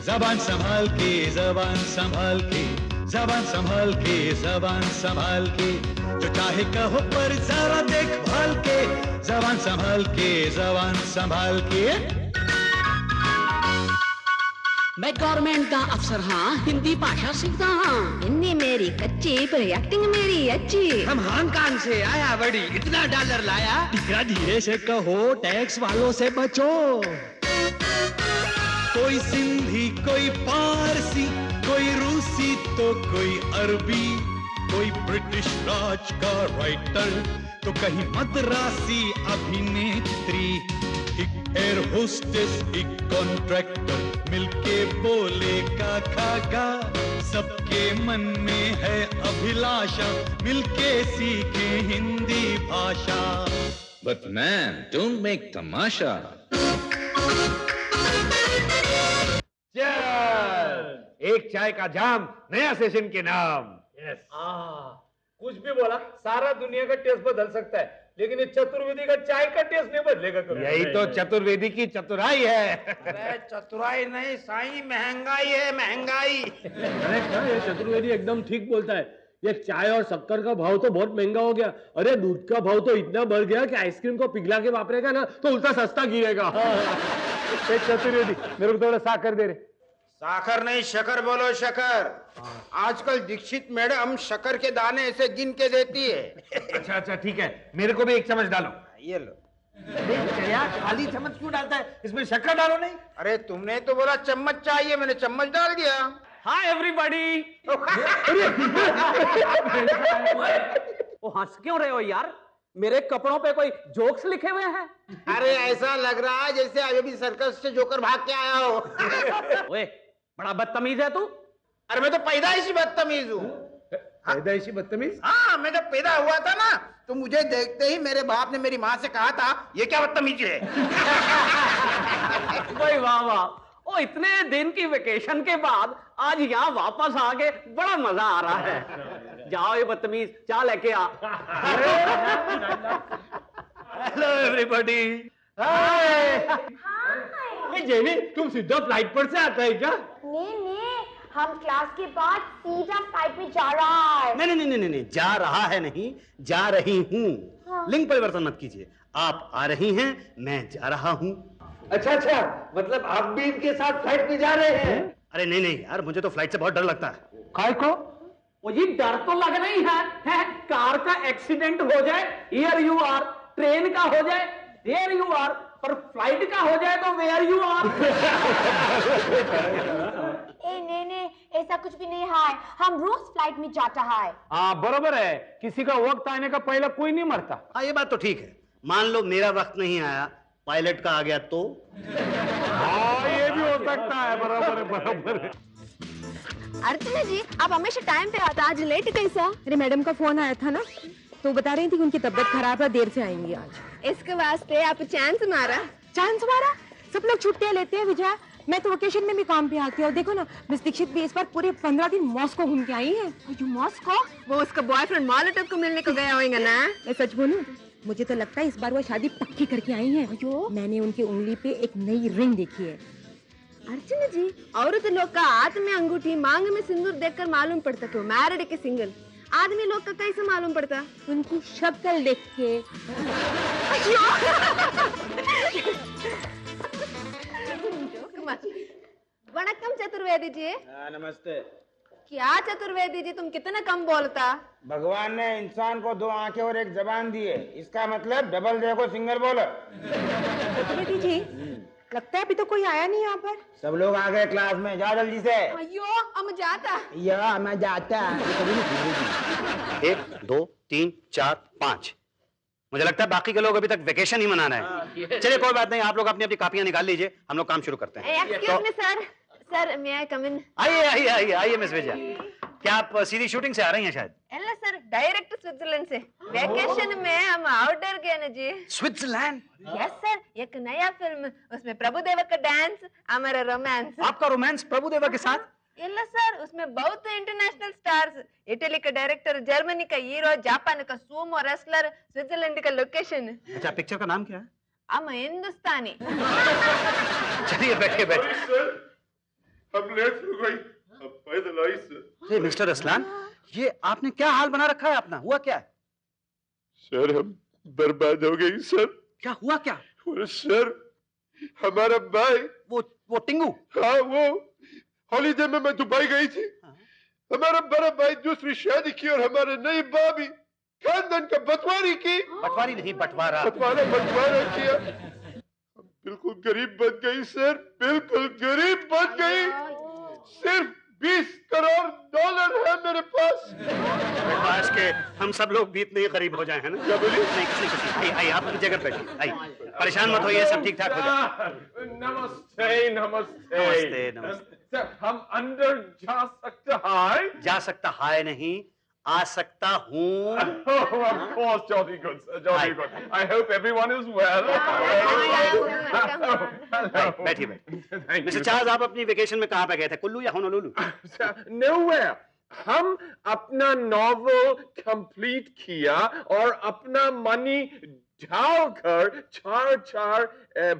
जबान संभाल के, जबान संभाल के, जबान संभाल के, जबान संभाल के, जो चाहे कहो पर जरा देखभाल के, जबान संभाल के, जबान संभाल के। मैं गवर्नमेंट का अफसर हाँ, हिंदी भाषा सीखता हाँ। हिंदी मेरी कच्ची पर एक्टिंग मेरी अच्छी। हम हांगकांग से आया बड़ी, इतना डॉलर लाया। धीरे धीरे से कहो, टैक्स वालों से बचो। कोई सिंधी, कोई पारसी, कोई रूसी तो कोई अरबी, कोई ब्रिटिश राज का राइटर तो कहीं मद्रासी अभिनेत्री, एक एयर होस्टेस, एक कॉन्ट्रैक्टर मिलके बोले का खागा, सबके मन में है अभिलाषा मिलके सीखे हिंदी भाषा। But man, don't make तमाशा। एक चाय का जाम, नया सेशन के नाम। यस। कुछ भी बोला, सारा दुनिया का टेस्ट बदल सकता है, लेकिन ये चतुर्वेदी का चाय का टेस्ट नहीं बदलेगा कभी। यही तो चतुर्वेदी की चतुराई है। अरे चतुराई नहीं साईं, महंगाई है महंगाई। अरे क्या ये चतुर्वेदी एकदम ठीक बोलता है। ये चाय और शक्कर का भाव तो बहुत महंगा हो गया। अरे दूध का भाव तो इतना बढ़ गया कि आइसक्रीम को पिघला के वापरेगा ना तो उल्टा सस्ता गिरेगा। चतुर्वेदी मेरे को थोड़ा साकर दे रहे। साखर नहीं शकर बोलो, शकर। आजकल दीक्षित मैडम शकर के दाने ऐसे गिन के देती है। अच्छा अच्छा ठीक है, मेरे को भी एक चम्मच डालो। ये लो। यार खाली चम्मच क्यों डालता है, इसमें शक्कर डालो नहीं। अरे तुमने तो बोला चम्मच चाहिए, मैंने चम्मच डाल दिया। Hi everybody. वो हंस क्यों रहे हो यार? मेरे कपड़ों पे कोई जोक्स लिखे हुए हैं? अरे ऐसा लग रहा है जैसे अभी भी सर्कस से जोकर भाग के आया हो। ओए बड़ा बदतमीज है तू। अरे मैं तो पैदाइशी बदतमीज हूँ। पैदाइशी बदतमीज? हाँ, मैं जब पैदा हुआ था ना तो मुझे देखते ही मेरे बाप ने मेरी माँ से कहा था ये क्या बदतमीज है। भाई वाह वाह। ओ इतने दिन की वेकेशन के बाद आज यहाँ वापस आके बड़ा मजा आ रहा है। जाओ ये बदतमीज, चाय लेके आ। Hello everybody. जेनी तुम सीधा फ्लाइट पर से आता है क्या? नहीं, हम क्लास के बाद सीधा फ्लाइट में जा रहा है। नहीं, जा रहा है नहीं, जा रही हूँ। हाँ। लिंग परिवर्तन मत कीजिए। आप आ रही हैं, मैं जा रहा हूँ। अच्छा, मतलब आप भी इनके साथ फ्लाइट में जा रहे हैं? अरे नहीं यार, मुझे तो फ्लाइट से बहुत डर लगता है। काय को? वो ये डर तो लग नहीं है? कार का एक्सीडेंट हो जाए, हियर यू आर। ट्रेन का हो जाए, देयर यू आर। पर फ्लाइट का हो जाए तो वेयर यू आर। नहीं, ऐसा कुछ भी नहीं है। हम रोज फ्लाइट में जाता है। हाँ बरोबर है, किसी का वक्त आने का पहले कोई नहीं मरता। हाँ ये बात तो ठीक है। मान लो मेरा वक्त नहीं आया, पायलट का आ गया तो? हाँ ये भी हो सकता है। बराबर है। अर्चना जी, आप हमेशा टाइम पे आता, आज लेट कैसा? अरे मैडम का फोन आया था ना, तो बता रही थी कि उनकी तबीयत खराब है, देर से आएंगी आज। इसके वास्ते आप चांस मारा। सब लोग छुट्टियां लेते हैं विजया। मैं तो वेकेशन में भी काम पे आती हूँ। और देखो ना, मिस दीक्षित भी इस बार पूरे 15 दिन मॉस्को घूम के आई है। मॉस्को? वो उसका बॉयफ्रेंड मॉलोटोव को मिलने को गया होगा ना? मैं सच बोलूं, मुझे तो लगता है इस बार वो शादी पक्की करके आई है। मैंने उनकी उंगली पे एक नई रिंग देखी है। अर्चना जी, औरत लोग का हाथ में अंगूठी, मांग में सिंदूर देखकर मालूम पड़ता क्यों मैरिड के सिंगल। आदमी लोग का कैसे मालूम पड़ता? उनकी शक्ल देख के। वणक्कम चतुर्वेदी जी। नमस्ते। क्या चतुर्वेदी जी, तुम कितना कम बोलता। भगवान ने इंसान को 2 आंखें और 1 जबान दी है, इसका मतलब डबल देखो सिंगल बोलो। चतुर्वेदी जी, लगता है अभी तो कोई आया नहीं यहाँ पर। सब लोग आ गए क्लास में, जाओ जल्दी से। अयो हम जाता। या मैं जाता। 1 2 3 4 5। मुझे लगता है बाकी के लोग अभी तक वेकेशन ही मना रहे हैं। चलिए कोई बात नहीं, आप लोग अपनी अपनी कापियां निकाल लीजिए, हम लोग काम शुरू करते हैं। एक्सक्यूज मी सर, मे आई कम इन? आइए मिस विजया। क्या आप सीधी शूटिंग से आ रही हैं शायद? नहीं सर, डायरेक्ट स्विट्जरलैंड से। वेकेशन में हम आउटडोर गए ना जी। स्विट्जरलैंड? यस सर, एक नया फिल्म, उसमें प्रभुदेवा का डांस, हमारा रोमांस। आपका रोमांस प्रभुदेवा के साथ? ಇಲ್ಲ ಸರ್ उसमें बहुत इंटरनेशनल स्टार्स इटली का डायरेक्टर जर्मनी का हीरो जापान का सूमो रेसलर स्विट्जरलैंड का लोकेशन अच्छा पिक्चर का नाम क्या है? हम हिंदुस्तानी चलिए बैठिए बैठिए। सर हम लेट हो गई, अब पैदल आई सर। मिस्टर असलान, ये आपने क्या हाल बना रखा है अपना? हुआ क्या है? सर हम बर्बाद हो गई सर। क्या हुआ क्या? और सर हमारा भाई वो टिंगू? हाँ वो हॉलीडे में मैं दुबई गई थी। हमारा बड़ा भाई दूसरी शादी की और हमारे नई भाभी खानदान का बंटवारी की। बंटवारी नहीं बंटवारा। बंटवारा किया। बिल्कुल गरीब बन गई सर, बिल्कुल गरीब बन गई। सिर्फ 20 करोड़ डॉलर है मेरे पास। काश के हम सब लोग भी इतने गरीब हो जाए, है ना? क्या बोली? नहीं कुछ नहीं कुछ नहीं। आइए आप अपनी जगह बैठिए। आइए परेशान मत होइए, सब ठीक ठाक हो जाए। नमस्ते नमस्ते नमस्ते नमस्ते। सर हम अंदर जा सकते हैं? जा सकता है नहीं, आ सकता हूँ। Of course, jolly good, sir, jolly good. I hope everyone is well. बैठिए बैठिए। मिस्टर चार्ल्स, आप अपनी वेकेशन में कहाँ पे गए थे? कुल्लू या होनोलुलु? Nowhere. हम अपना नॉवल कंप्लीट किया और अपना मनी डालकर 4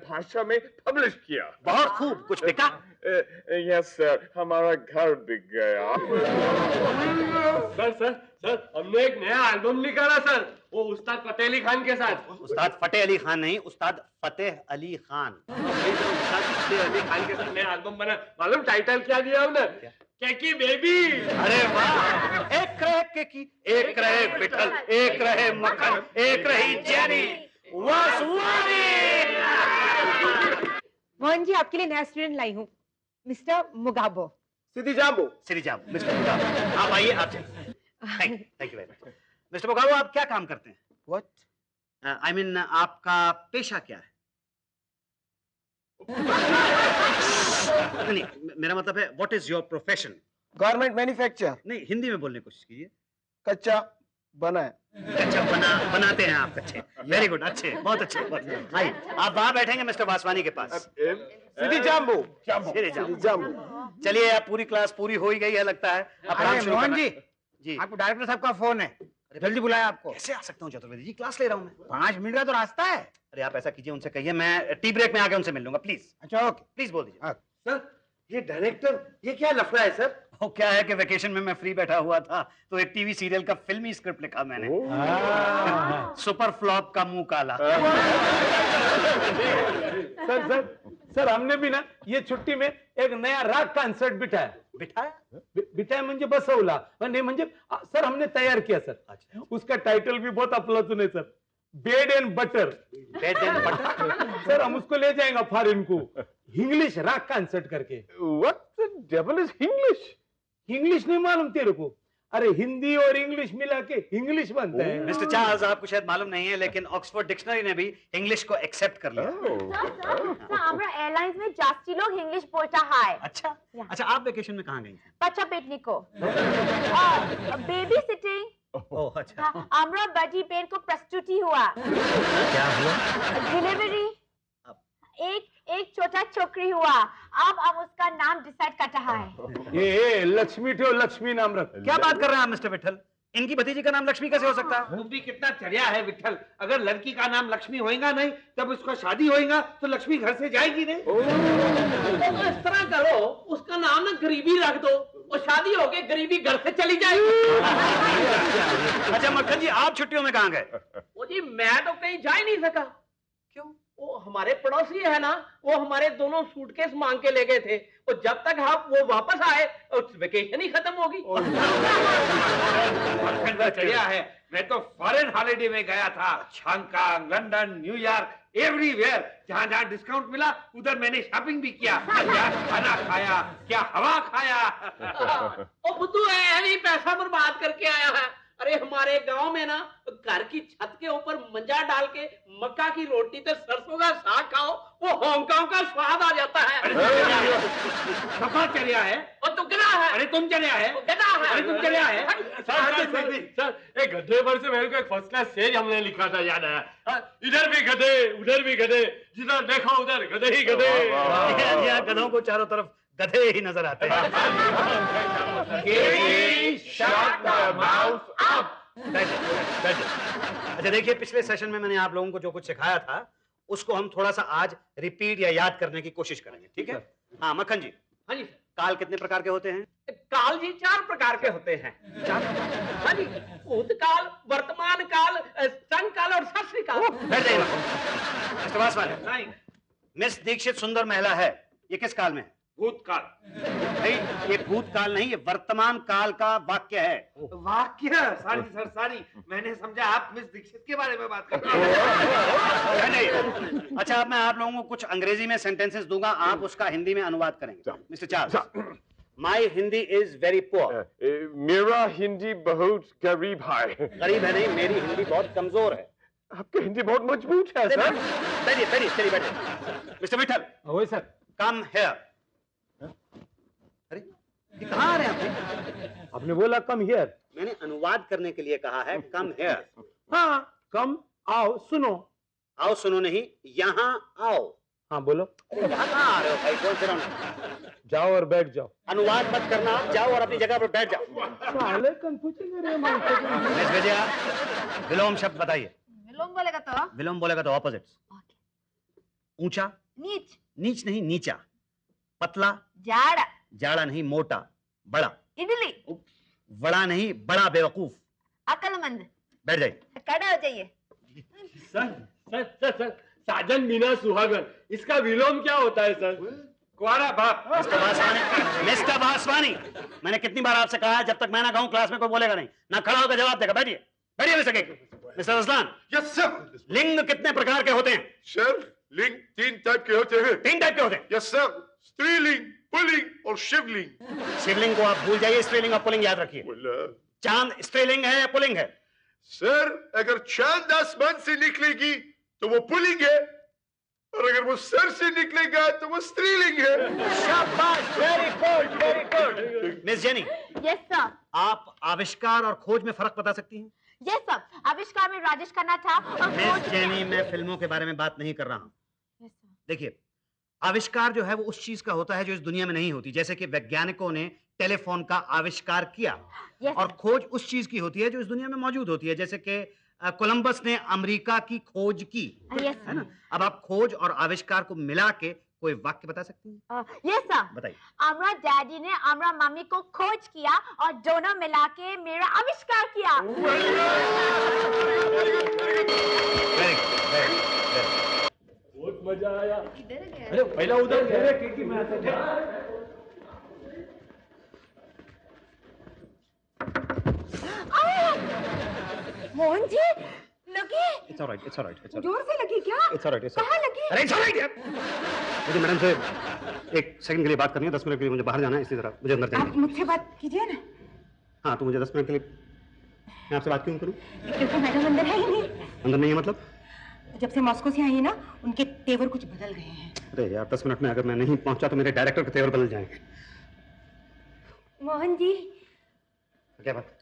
भाषा में पब्लिश किया। बहुत खूब। कुछ बिका? यस सर, हमारा घर बिक गया। सर हमने एक नया एल्बम निकाला सर, वो उस्ताद फतेह अली खान के साथ। उस्ताद फतेह अली खान नहीं, उस्ताद फतेह अली खान। उस्ताद फतेह अली खान के साथ नया एल्बम बना। मालूम टाइटल क्या दिया हमने? केकी बेबी। अरे वाह, एक रहे केकी, एक रहे विठल, एक रहे मक्खन, एक रही जेनी। मोहन जी, आपके लिए नया स्टूडेंट लाई हूँ, मिस्टर मुगाबो। सिद्धिजाम्बो। सिद्धिजाम्बो, mister Mugabo. आप आइए, आप thank you very much. Mister Mugabo, आप क्या काम करते हैं? What? I mean, आपका पेशा क्या है? नहीं, मेरा मतलब है what is your profession? Garment manufacture. नहीं, हिंदी में बोलने की कोशिश कीजिए। कच्चा बना है। कच्चा बनाते हैं आप कच्चे। वेरी गुड, अच्छे, बहुत अच्छे, बहुत अच्छे। आइए, आप वहां बैठेंगे मिस्टर वासवानी के पास। सिद्धिजाम्बो। सिद्धिजाम्बो। चलिए, आप पूरी क्लास पूरी हो ही गई है लगता है। अरे मोहन जी, जी आपको डायरेक्टर साहब का फोन है, जल्दी बुलाया आपको। कैसे आ सकता हूँ चतुर्वेदी जी, क्लास ले रहा हूँ मैं। 5 मिनट का तो रास्ता है। अरे आप ऐसा कीजिए, उनसे कहिए मैं टी ब्रेक में आके उनसे मिल लूंगा, प्लीज। अच्छा ओके, प्लीज बोल दीजिए। सर ये डायरेक्टर, ये क्या लफड़ा है सर? वो क्या है कि वेकेशन में मैं फ्री बैठा हुआ था तो एक टीवी सीरियल का फिल्मी स्क्रिप्ट लिखा मैंने। सुपर फ्लॉप का मुंह काला। सर हमने भी ना ये छुट्टी में एक नया राग कॉन्सर्ट बिठाया। बिठाया म्हणजे बसवला, नहीं म्हणजे सर हमने तैयार किया सर। उसका टाइटल भी बहुत अफलातून है sir, bed and butter. Bed and butter? Sir हम उसको ले जाएंगे फॉरेन को, इंग्लिश राग कॉन्सर्ट करके। What the devil is English? English नहीं मालूम तेरे को? अरे हिंदी और इंग्लिश मिला के इंग्लिश बनता है। मिस्टर चार्ल्स, आपको शायद मालूम नहीं है लेकिन ऑक्सफोर्ड डिक्शनरी ने भी इंग्लिश को एक्सेप्ट कर लिया। আমরা এয়ারলাইন্স में যাত্রী लोग इंग्लिश बोलता है। अच्छा अच्छा, आप वेकेशन में कहाँ गई? बच्चा पेटने को और बेबी सिटिंग। ओह अच्छा। আমরা बड़ी पेन को प्रस्तुति हुआ। क्या हुआ? डिलीवरी। एक छोटा छोकरी हुआ, अब उसका नाम डिसाइड करता है। ये लक्ष्मी ठो लक्ष्मी नाम रख। क्या बात कर रहे हैं आप मिस्टर विठल? इनकी भतीजी का नाम लक्ष्मी कैसे हो सकता है? तुम भी कितना चढ़िया है विठल, अगर लड़की का नाम लक्ष्मी होएगा नहीं तब उसका शादी होएगा तो लक्ष्मी घर से जाएगी नहीं। तो इस तरह करो, उसका नाम ना गरीबी रख दो, और शादी हो गई गरीबी घर से चली जाएगी। अच्छा मक्खन जी, आप छुट्टियों में कहाँ गए? वो जी मैं तो कहीं जा ही नहीं सका। क्यों? वो हमारे पड़ोसी है ना, वो हमारे दोनों सूटकेस मांग के ले गए थे, और जब तक हम वो वापस आए वेकेशन ही खत्म होगी। चढ़िया है, मैं तो फॉरेन हॉलिडे में गया था, हांगकांग, लंदन, न्यूयॉर्क, एवरीवेयर। जहाँ जहाँ डिस्काउंट मिला उधर मैंने शॉपिंग भी किया, क्या खाना खाया, क्या हवा खाया। ओ बुद्धू है, पैसा बर्बाद करके आया है। अरे हमारे गांव में ना घर की छत के ऊपर मंजा डाल के मक्का की रोटी तो सरसों का साग खाओ, वो हांगकांग का स्वाद आ जाता है। सफा चलिया है और तू गधा है। अरे तुम चलिया है, गधा है। अरे तुम चलिया है। सर एक गधे पर से मेरे को एक फर्स्ट क्लास शेर हमने लिखा था, याद है? इधर भी गधे, उधर भी गधे, जिधर देखो उधर गधे ही गधे। गधों को चारों तरफ गधे ही नजर आते हैं। अच्छा देखिए, पिछले सेशन में मैंने आप लोगों को जो कुछ सिखाया था उसको हम थोड़ा सा आज रिपीट या याद करने की कोशिश करेंगे, ठीक है? हाँ मक्खन जी। हाँ जी। काल कितने प्रकार के होते हैं? काल जी 4 प्रकार के होते हैं। हाँ जी, भूतकाल, वर्तमान काल, संकाल और शास्त्री काल। बैठ जाइए मिस्टर वासवानी। मिस दीक्षित सुंदर महिला है, ये किस काल में है? भूतकाल। नहीं, ये भूतकाल नहीं, ये वर्तमान काल का वाक्य है। वाक्य? सॉरी सर, सॉरी, मैंने समझा आप मिस दीक्षित के बारे में बात कर रहे हैं। नहीं। अच्छा, अब मैं आप लोगों को कुछ अंग्रेजी में सेंटेंसेस दूंगा, आप उसका हिंदी में अनुवाद करेंगे। Mister Charles. My Hindi is very poor. मेरा हिंदी बहुत गरीब है। गरीब है नहीं, मेरी हिंदी बहुत कमजोर है। आपकी हिंदी बहुत मजबूत है सर। बैठिए बैठिए, चलिए बैठिए। मिस्टर विठल। वही सर। Come here. अरे ये कहाँ आ रहे हैं आपने? आपने बोला कम हियर। मैंने अनुवाद करने के लिए कहा है कम हियर। हाँ, कम आओ सुनो। आओ सुनो नहीं, यहाँ आओ। हाँ बोलो। अरे यहाँ कहाँ आ रहे हो भाई? कौन से जाओ और बैठ जाओ। अनुवाद मत करना, आप जाओ और अपनी जगह पर बैठ जाओ। साले कंफ्यूजिंग है रे। मिस विजया, विलोम शब्द बताइए। विलोम बोलेगा तो? विलोम बोलेगा तो ऑपोजिट। ऊंचा? नीच। नीच नहीं, नीचा। पतला? जाड़ा। जाड़ा नहीं, मोटा। बड़ा? इडली। बड़ा नहीं, बड़ा बेवकूफ। अकलमंद। बैठ जाइए। खड़ा हो जाइए। सर साजन बिना सुहागन, इसका विलोम क्या होता है सर? कुआरा बाप। मिस्टर वासवानी, मैंने कितनी बार आपसे कहा है, जब तक मैं ना कहूं क्लास में कोई बोलेगा नहीं, ना खड़ा होकर जवाब देगा। बैठिए बैठिए मिस्टर रसलान। Yes sir. लिंग कितने प्रकार के होते हैं? सर, लिंग 3 टाइप के होते हैं। 3 टाइप के होते हैं? यस सर, स्त्रीलिंग, पुल्लिंग और शिवलिंग। शिवलिंग को आप भूल जाइए, स्त्रीलिंग और पुल्लिंग याद रखिए। चांद स्त्रीलिंग है या पुल्लिंग है? सर, अगर चांद आसमान से निकलेगी तो वो पुल्लिंग है, और अगर वो सर से निकलेगा तो वो स्त्रीलिंग है। शाबाश, very good very good. Miss jenny. Yes sir. आप आविष्कार और खोज में फर्क बता सकती हैं? यस सर, आविष्कार में राजेश खन्ना था और मिस जेनी, मैं फिल्मों के बारे में बात नहीं कर रहा हूं। देखिए, आविष्कार जो है वो उस चीज का होता है जो इस दुनिया में नहीं होती। जैसे कि वैज्ञानिकों ने टेलीफोन का आविष्कार किया। और खोज उस चीज की होती है जो इस दुनिया में मौजूद होती है। जैसे कि कोलंबस ने अमेरिका की खोज की, है ना? अब आप खोज और आविष्कार को मिला के कोई वाक्य बता सकती हैं? Yes sir. बताइए। हमारा डैडी ने हमारा मम्मी को खोज किया और दोनों मिला के मेरा आविष्कार किया। बहुत मजा आया। किधर गया? अरे पहला उधर गए क्योंकि मैं मोहन जी लगी? It's all right, it's all right, it's all right. जोर से लगी क्या? It's all right, it's all कहाँ right. लगी? अरे it's all right यार। मुझे मैडम से 1 सेकंड के लिए बात करनी है। 10 मिनट के लिए मुझे बाहर जाना है, इसलिए जरा मुझे अंदर जाना आप मुझसे बात कीजिए ना। हाँ, तो मुझे 10 मिनट के लिए मैं आपसे बात क्यों करूँ? क्योंकि मैडम अंदर है ही नहीं। अंदर नहीं है मतलब? जब से मॉस्को से आई है ना, उनके तेवर कुछ बदल गए हैं। अरे यार, 10 मिनट में अगर मैं नहीं पहुंचा तो मेरे डायरेक्टर के तेवर बदल जाएंगे। मोहन जी। क्या बात?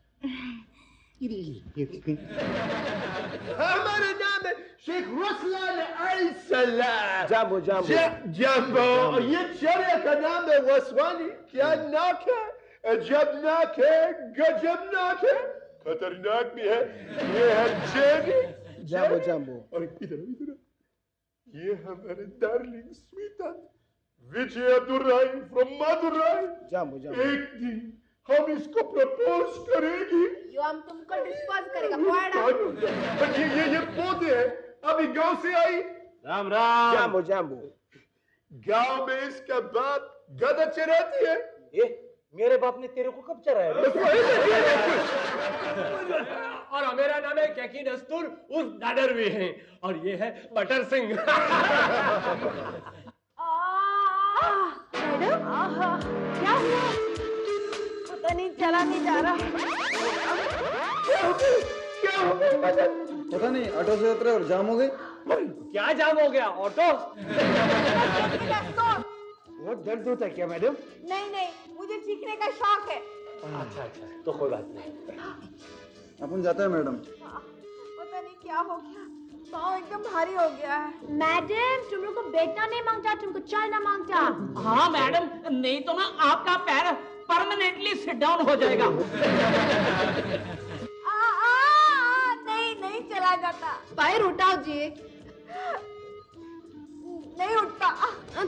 हमारा नाम है शेख रुसलान अल-सलाम। जाम्बो जाम्बो जम्बो। और ये चेहरे का नाम है वासवानी। क्या नाक है? अजब नाक है, गजब नाक है, खतरनाक भी है। ये है जेनी। जाम्बो जाम्बो। और इधर ये हमारे darling sweetheart Vijay Durai from Madurai. जाम्बो जाम्बो। एक दिन हम इसको प्रपोज करेगी। यो हम तुमको डिस्पोज करेगा पड़ा। ये पौधे है, अभी गांव से आई। राम राम। जाम्बो जाम्बो। गांव में इसका बाप गधा चराती है। ये मेरे बाप ने तेरे को कब चराया? और मेरा नाम है कैकी नस्तूर उर्फ दादर भी है, और ये है बटर सिंह। मैडम क्या हुआ? पता नहीं, चला नहीं जा रहा। पता नहीं, ऑटो से उतरे और जाम हो गई। क्या जाम हो गया? ऑटो? बहुत दर्द होता है क्या मैडम? नहीं नहीं, मुझे चीखने का शौक है। अच्छा अच्छा, तो कोई बात नहीं। अपन जाता है मैडम। पता नहीं क्या हो गया, पाँव एकदम भारी हो गया है। मैडम तुम लोग को बैठना नहीं मांगता, तुमको चलना मांगता। हाँ मैडम, नहीं तो ना आपका पैर परमानेंटली सिट डाउन हो जाएगा। नहीं नहीं चला जाता। पैर उठाओ जी। नहीं उठता।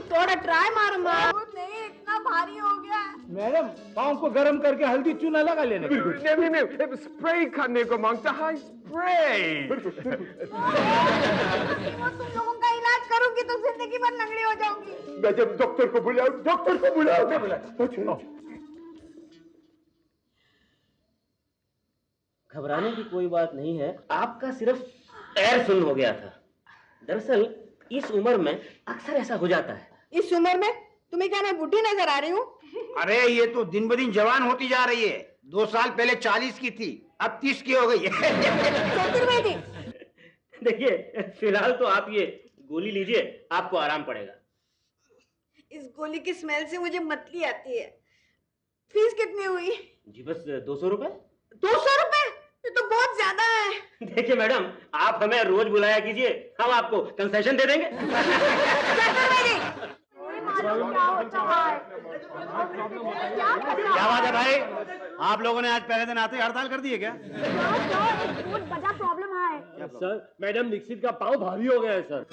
थोड़ा ट्राई मारो मारो। नहीं इतना भारी हो गया। मैडम पाँव को गर्म करके हल्दी चूना लगा लेने। नहीं, स्प्रे करने को मांगता है, स्प्रे। तुम लोगों का इलाज करूंगी तो जिंदगी भर लंगड़ी हो जाऊंगी। मैं जब डॉक्टर को बुलाऊं, डॉक्टर को बुलाओ। घबराने की कोई बात नहीं है, आपका सिर्फ एयर सुन हो गया था। दरअसल इस उम्र में अक्सर ऐसा हो जाता है। इस उम्र में तुम्हें क्या मैं बूढ़ी नजर आ रही हूँ? अरे ये तो दिन ब दिन जवान होती जा रही है। 2 साल पहले 40 की थी, अब 30 की हो गई है। देखिए फिलहाल तो आप ये गोली लीजिए, आपको आराम पड़ेगा। इस गोली की स्मेल से मुझे मतली आती है। फीस कितनी हुई? जी बस 200 रुपए। 200 रुपए? ये तो बहुत ज्यादा है। देखिए मैडम, आप हमें रोज बुलाया कीजिए, हम आपको कंसेशन दे देंगे। क्या बात है भाई, आप लोगों ने आज पहले दिन आते ही हड़ताल कर दी है क्या? बहुत बड़ा प्रॉब्लम है सर। मैडम दीक्षित का पाँव भारी हो गया है सर।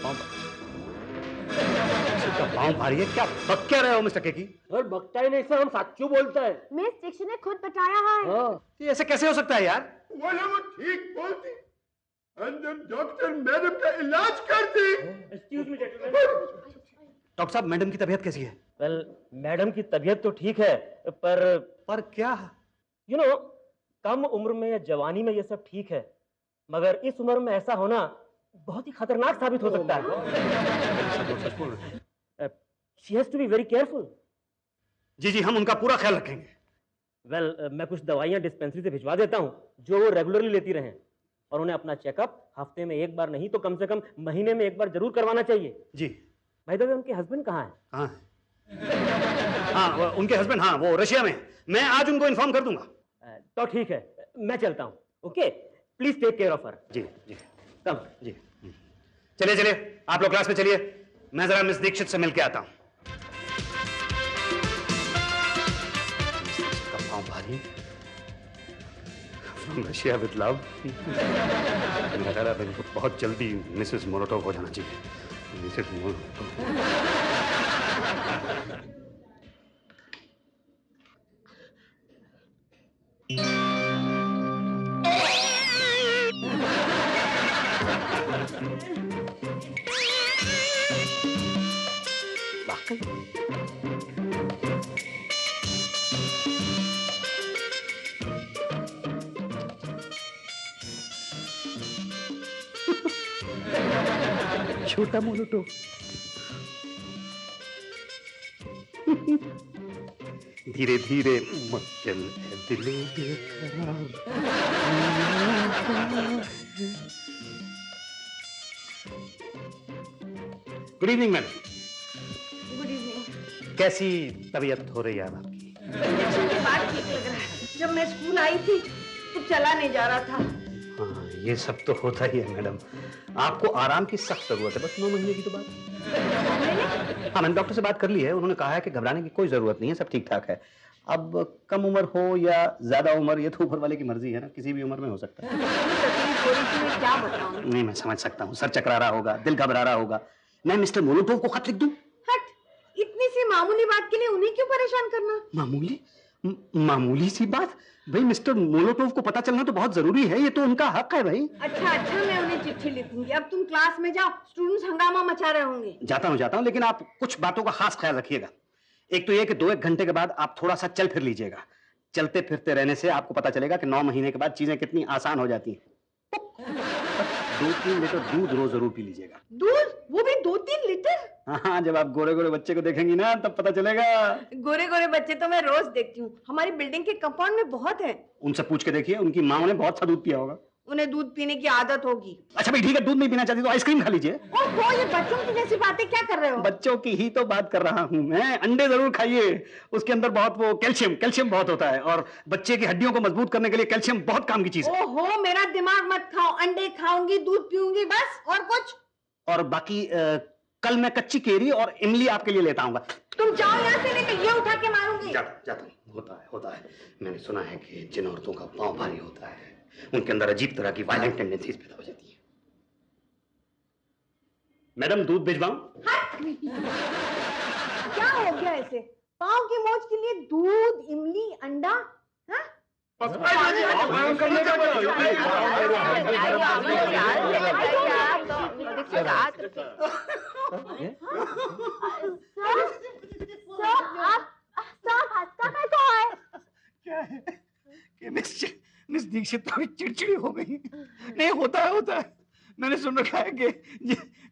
पाँव भारी है? क्या बक क्या रहे हो मिस्टर केकी? सर बकता ही नहीं सर, हम सच्चू बोलता है। मिस दीक्षित ने खुद बताया है। ये ऐसे कैसे हो सकता है यार? बोले वो ठीक बोलती, अंदर डॉक्टर मैडम का इलाज करती। एक्सक्यूज मी डॉक्टर साहब, मैडम की तबीयत कैसी है? वेल मैडम की तबीयत तो ठीक है, पर क्या? यू नो कम उम्र में या जवानी में ये सब ठीक है, मगर इस उम्र में ऐसा होना बहुत ही खतरनाक साबित हो सकता है। She has to be very careful. जी जी, हम उनका पूरा ख्याल रखेंगे। वेल मैं कुछ दवाइयां डिस्पेंसरी से भिजवा देता हूं जो वो रेगुलरली लेती रहें, और उन्हें अपना चेकअप हफ्ते में एक बार नहीं तो कम से कम महीने में एक बार जरूर करवाना चाहिए। जी। भाई द वे उनके हस्बैंड कहाँ हैं? कहाँ है? हाँ उनके हस्बैंड, हाँ वो रशिया में। मैं आज उनको इन्फॉर्म कर दूंगा। तो ठीक है, मैं चलता हूँ। Okay, please take care of her. जी जी कम जी। चलिए चलिए, आप लोग क्लास में चलिए, मैं जरा मिस दीक्षित से मिल के आता हूँ। भारी रशिया विद लव। मेरा ख्याल है बहुत जल्दी मिसेस मोलोटोव हो जाना चाहिए। Mrs Molotov. छोटा मोलोटोव। धीरे धीरे मक्खन है दिलों के खराब। Good evening madam. Good evening. कैसी तबीयत हो रही है आपकी? इंजेक्शन के बाद ठीक लग रहा है। जब मैं स्कूल आई थी तो चला नहीं जा रहा था। हाँ, ये सब तो होता ही है मैडम। आपको आराम की सख्त जरूरत है, बस 9 महीने की तो बात। हाँ मैंने डॉक्टर से बात कर ली है, उन्होंने कहा है कि घबराने की कोई जरूरत नहीं है, सब ठीक ठाक है। अब कम उम्र हो या ज्यादा उम्र, ये तो ऊपर वाले की मर्जी है ना, किसी भी उम्र में हो सकता है। क्या बताऊं? नहीं मैं समझ सकता हूँ, सर चकरा रहा होगा, दिल घबरा रहा होगा। मैं मिस्टर मोलोटोव को खत लिख दूं? हट, इतनी सी मामूली बात के लिए उन्हें क्यों परेशान करना? मामूली सी बात? भाई मिस्टर मोलोटोव को पता चलना तो बहुत जरूरी है, ये तो उनका हक है भाई। अच्छा मैं उन्हें चिट्ठी लिखूंगी। अब तुम क्लास में जाओ, स्टूडेंट्स हंगामा मचा रहे होंगे। जाता हूँ, लेकिन आप कुछ बातों का खास ख्याल रखिएगा। एक तो ये कि 2-1 घंटे के बाद आप थोड़ा सा चल फिर लीजिएगा। चलते फिरते रहने से आपको पता चलेगा कि 9 महीने के बाद चीजें कितनी आसान हो जाती हैं। 2-3 लीटर दूध रोज जरूर पी लीजिएगा। दूध? वो भी 2-3 लीटर? हाँ, जब आप गोरे गोरे बच्चे को देखेंगी ना तब पता चलेगा। गोरे गोरे बच्चे तो मैं रोज देखती हूँ, हमारी बिल्डिंग के कंपाउंड में बहुत है। उनसे पूछ के देखिए, उनकी माँ ने बहुत सा दूध पिया होगा। उन्हें दूध पीने की आदत होगी। अच्छा भाई ठीक है, दूध नहीं पीना चाहती तो आइसक्रीम खा लीजिए। ओहो, ये बच्चों की जैसी बातें क्या कर रहे हो? बच्चों की ही तो बात कर रहा हूँ मैं। अंडे जरूर खाइए, उसके अंदर बहुत वो कैल्शियम बहुत होता है, और बच्चे की हड्डियों को मजबूत करने के लिए कैल्शियम बहुत काम की चीज है। ओहो, मेरा दिमाग मत खाओ। अंडे खाऊंगी, दूध पीऊंगी, बस। और कुछ? और बाकी कल मैं कच्ची केरी और इमली आपके लिए लेता आऊंगा। तुम जाओ यहाँ से, नहीं तो ये उठा के मारूंगी। जाता हूँ। होता है। मैंने सुना है कि जिन औरतों का पांव भारी होता है उनके अंदर अजीब तरह की वायलेंट टेंडेंसीज पैदा हो जाती है। मैडम दूध भिजवाऊं? क्या हो गया ऐसे? पाँव की मोच के लिए दूध, इमली, अंडा? हाँ? क्या है कि मिस दीक्षित थोड़ी चिड़चिड़ी हो गई। नहीं, होता है। मैंने सुन रखा है कि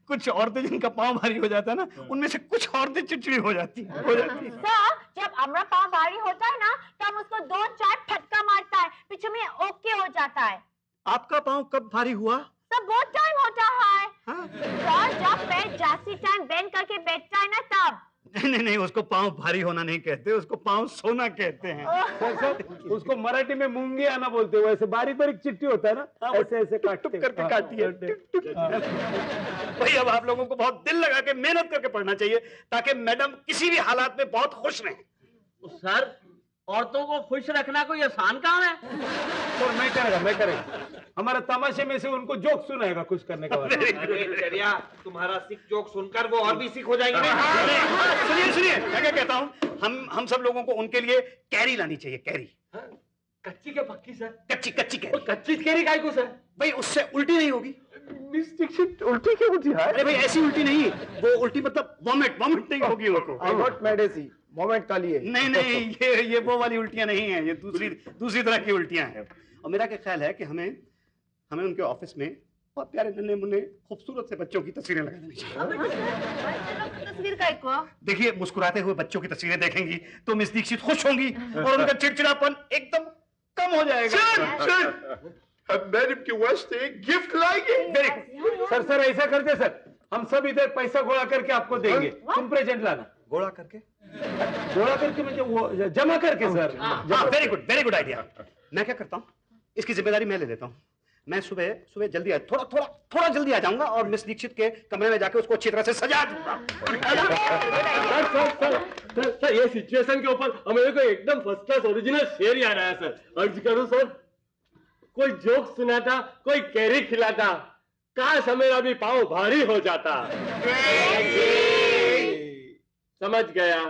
कुछ औरतें जिनका पाँव भारी हो जाता है ना, उनमें से कुछ औरतें चिड़चिड़ी हो जाती है। सर, जब हमारा पाँव भारी होता है ना, तो हम उसको 2-4 फटका मारता है, पीछे में ओके हो जाता है। आपका पाँव कब भारी हुआ? सब बहुत टाइम होता है। सर, जब पैर जास्ती टाइम बेंड करके बैठता है ना, तब। नहीं, उसको पाँव भारी होना नहीं कहते, उसको पाँव सोना कहते हैं। सर, उसको मराठी में मूंगी आना बोलते हो। ऐसे बारीक बारीक चिट्ठी होता है ना, ऐसे करके काटी है। भाई अब आप लोगों को बहुत दिल लगा के मेहनत करके पढ़ना चाहिए, ताकि मैडम किसी भी हालात में बहुत खुश रहें। सर, औरतों को खुश रखना कोई आसान काम है? तो मैं करेगा। हमारा तमाशे में से उनको जोक सुनाएगा खुश करने का। चरिया, तुम्हारा सिख जोक सुनकर वो और भी सिख हो जाएंगे। सुनिए, मैं क्या कहता हूँ, हम सब लोगों को उनके लिए कैरी लानी चाहिए। कैरी कच्ची क्या पक्की सर? कच्ची कैरी। कच्ची कैरी काय को सर? भाई उससे उल्टी नहीं होगी। मिस दीक्षित उल्टी क्यों होती है? अरे भाई ऐसी उल्टी नहीं, वो उल्टी मतलब वॉमिट नहीं होगी उनको। आई गॉट मेडिसिन, मोमेंट का लिए। नहीं, ये वो वाली उल्टियां नहीं है, ये दूसरी तरह की उल्टियां हैं। और मेरा क्या ख्याल है कि हमें उनके ऑफिस में बहुत प्यारे नन्हे मुन्ने खूबसूरत से बच्चों की तस्वीरें लगा देनी चाहिए। तस्वीर का एक देखिए, मुस्कुराते हुए बच्चों की तस्वीरें देखेंगी तो मिस दीक्षित खुश होंगी और उनका चिड़चिड़ापन एकदम कम हो जाएगा। मैडम के वास्ते गिफ्ट लाएंगे। सर ऐसा करते सर, हम सब इधर पैसा गोला करके आपको देंगे, तुम प्रेजेंट लाना। गोला करके मुझे वो जमा करके सर। Very good idea. मैं क्या करता हूँ, इसकी जिम्मेदारी मैं ले लेता हूँ। मैं सुबह जल्दी थोड़ा जल्दी आ जाऊंगा और मिस दीक्षित के कमरे में जाके उसको अच्छी तरह से सजा दूंगा। सर, ये सिचुएशन के ऊपर हमें को एकदम फर्स्ट क्लास ओरिजिनल शेर याद आया सर। अर्ज करूं सर, कोई जोक सुनाता, कोई कैरी खिलाता, काश हमें भी पाँव भारी हो जाता। समझ गया।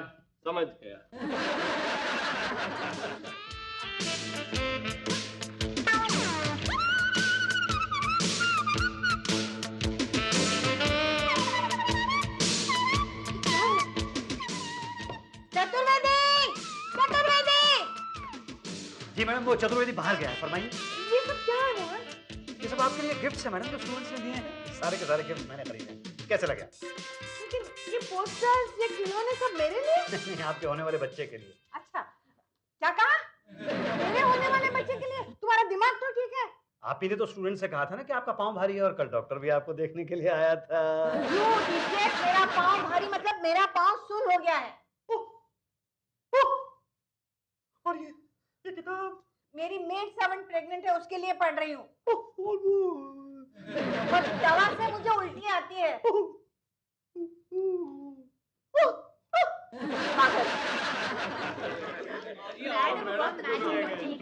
जी मैडम, वो चतुर्वेदी बाहर गया है, फरमाइए। ये सब क्या है? ये सब आपके लिए गिफ्ट्स हैं मैडम, जो स्टूडेंट्स ने दिए हैं। सारे के सारे गिफ्ट मैंने खरीदे। कैसे लगे? लेकिन ये पोस्टर्स, ये खिलौने सब मेरे लिए? नहीं, आपके होने वाले बच्चे के लिए। अच्छा, क्या कहा? मेरे होने वाले बच्चे के लिए? तुम्हारा दिमाग तो ठीक है। आप ही ने तो स्टूडेंट से कहा था ना कि आपका पाँव भारी है, और कल डॉक्टर भी आपको देखने के लिए आया था। मेरा पाँव भारी मतलब मेरा पाँव सुन हो गया है। और ये किताब? मेरी मेड सर्वेंट प्रेग्नेंट है, उसके लिए पढ़ रही हूँ। और दवा से मुझे उल्टी आती है।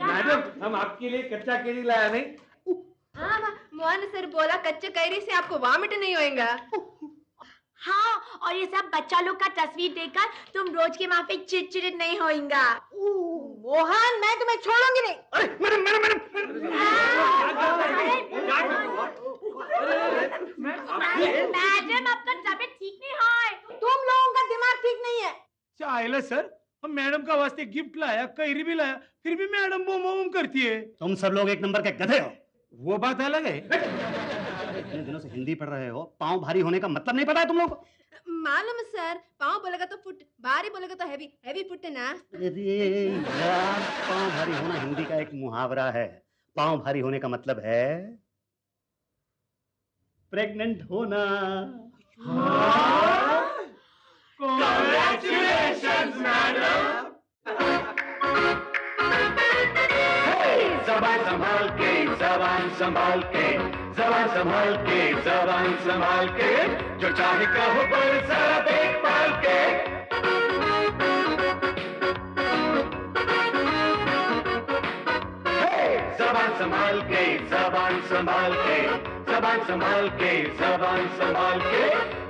मैडम, हम आपके लिए कच्चा केरी लाया नहीं। हाँ, मोहन सर बोला कच्चे कैरी से आपको वॉमिट नहीं होएगा। हाँ, और ये सब बच्चा लोग का तस्वीर देखकर तुम रोज के वहाँ पे चिड़चिड़े नहीं होएगा। मोहन, मैं तुम्हें छोड़ूंगी नहीं। अरे मैडम मैडम, आपका तबीयत ठीक नहीं है। तुम लोगों का दिमाग ठीक नहीं है। चाहे सर, हम मैडम का वास्ते गिफ्ट लाया, कैरी भी लाया, फिर भी मैडम बोम करती है। तुम सब लोग एक नंबर के गधे हो। वो बात अलग है। इतने दिनों से हिंदी पढ़ रहे हो, पाँव भारी होने का मतलब नहीं पता है तुम लोग को? मालूम सर, पाँव बोलेगा तो फुट, भारी बोलेगा तो हैवी फुट है ना। अरे यार, पाँव भारी होना हिंदी का एक मुहावरा है। पांव भारी होने का मतलब है प्रेग्नेंट होना। Congratulations, madam! जबान संभाल के, जबान संभाल के, जबान संभाल के, जबान संभाल के, जो चाहे कहो पर जरा देखभाल के। जबान संभाल के, जबान संभाल के, जबान संभाल के, जबान संभाल के,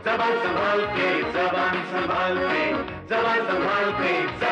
जबान संभाल के, जबान संभाल के, जबान संभाल के।